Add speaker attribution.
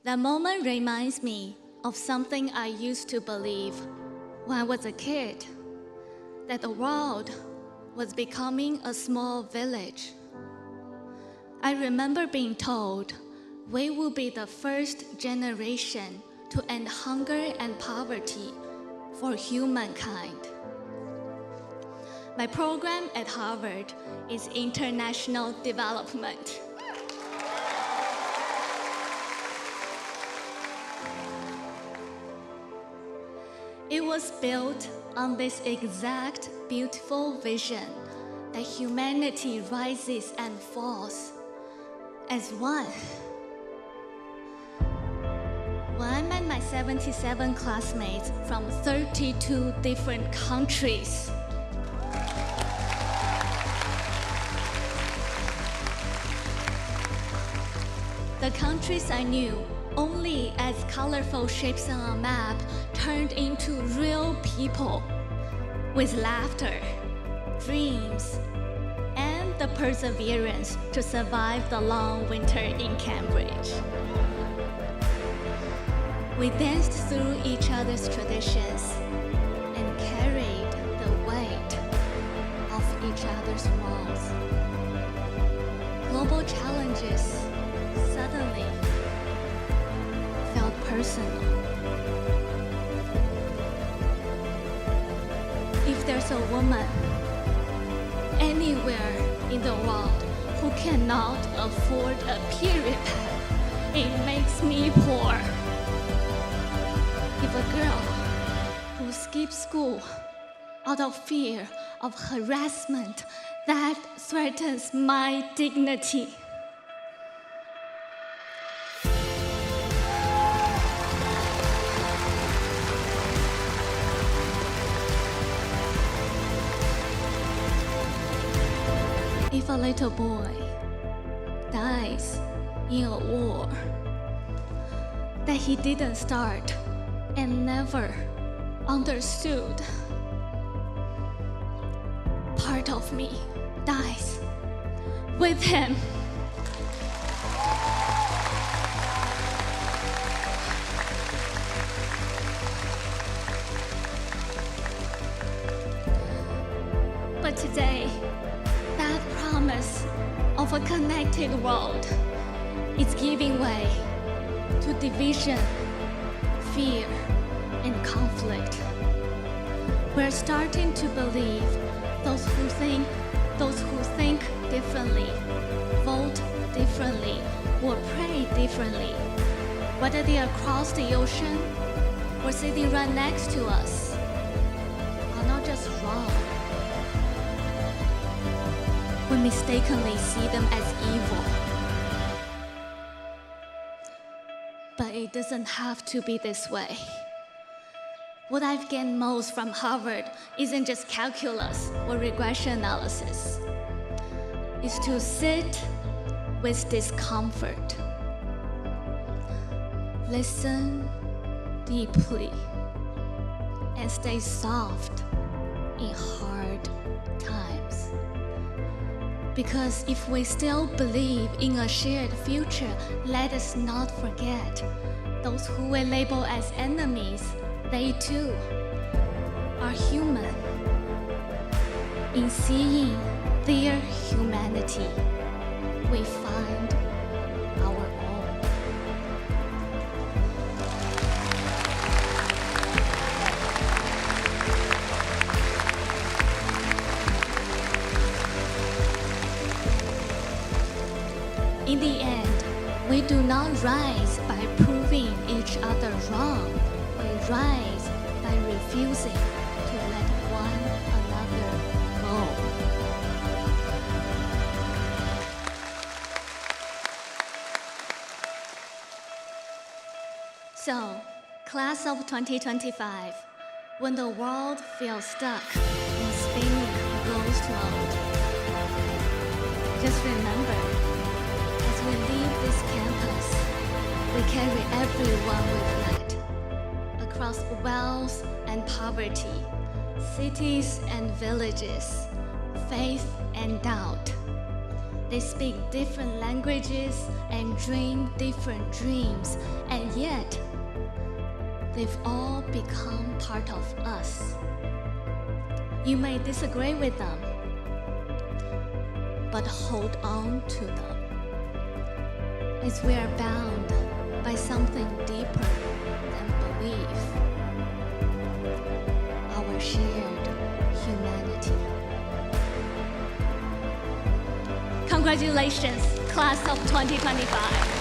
Speaker 1: That moment reminds me of something I used to believe when I was a kid, that the world was becoming a small village. I remember being told we will be the first generation to end hunger and poverty for humankind. My program at Harvard is International Development. It was built on this exact beautiful vision that humanity rises and falls as one. When I met my 77 classmates from 32 different countries, the countries I knew only as colorful shapes on a map turned into real people with laughter, dreams, and the perseverance to survive the long winter in Cambridge. We danced through each other's traditions and carried the weight of each other's worlds. Global challenges suddenly felt personal. If there's a woman anywhere in the world who cannot afford a period pad, it makes me poor. If a girl who skips school out of fear of harassment that threatens my dignity. If a little boy dies in a war that he didn't start and never understood, part of me dies with him. But today, that promise of a connected world is giving way to division, fear, and conflict. We're starting to believe those who think differently, vote differently, or pray differently, whether they are across the ocean or sitting right next to us, are not just wrong. We mistakenly see them as evil. But it doesn't have to be this way. What I've gained most from Harvard isn't just calculus or regression analysis. It's to sit with discomfort. Listen deeply and stay soft in hard times. Because if we still believe in a shared future, let us not forget those who we label as enemies, they too are human. In seeing their humanity, we find our own. In the end, we do not rise by proving each other wrong. We rise by refusing to let one another go. So, class of 2025, when the world feels stuck in spinning ghost mode, just remember, as we leave this campus, we carry everyone we've met, across wealth and poverty, cities and villages, faith and doubt. They speak different languages and dream different dreams, and yet they've all become part of us. You may disagree with them, but hold on to them, as we are bound by something deeper than belief, our shared humanity. Congratulations, class of 2025.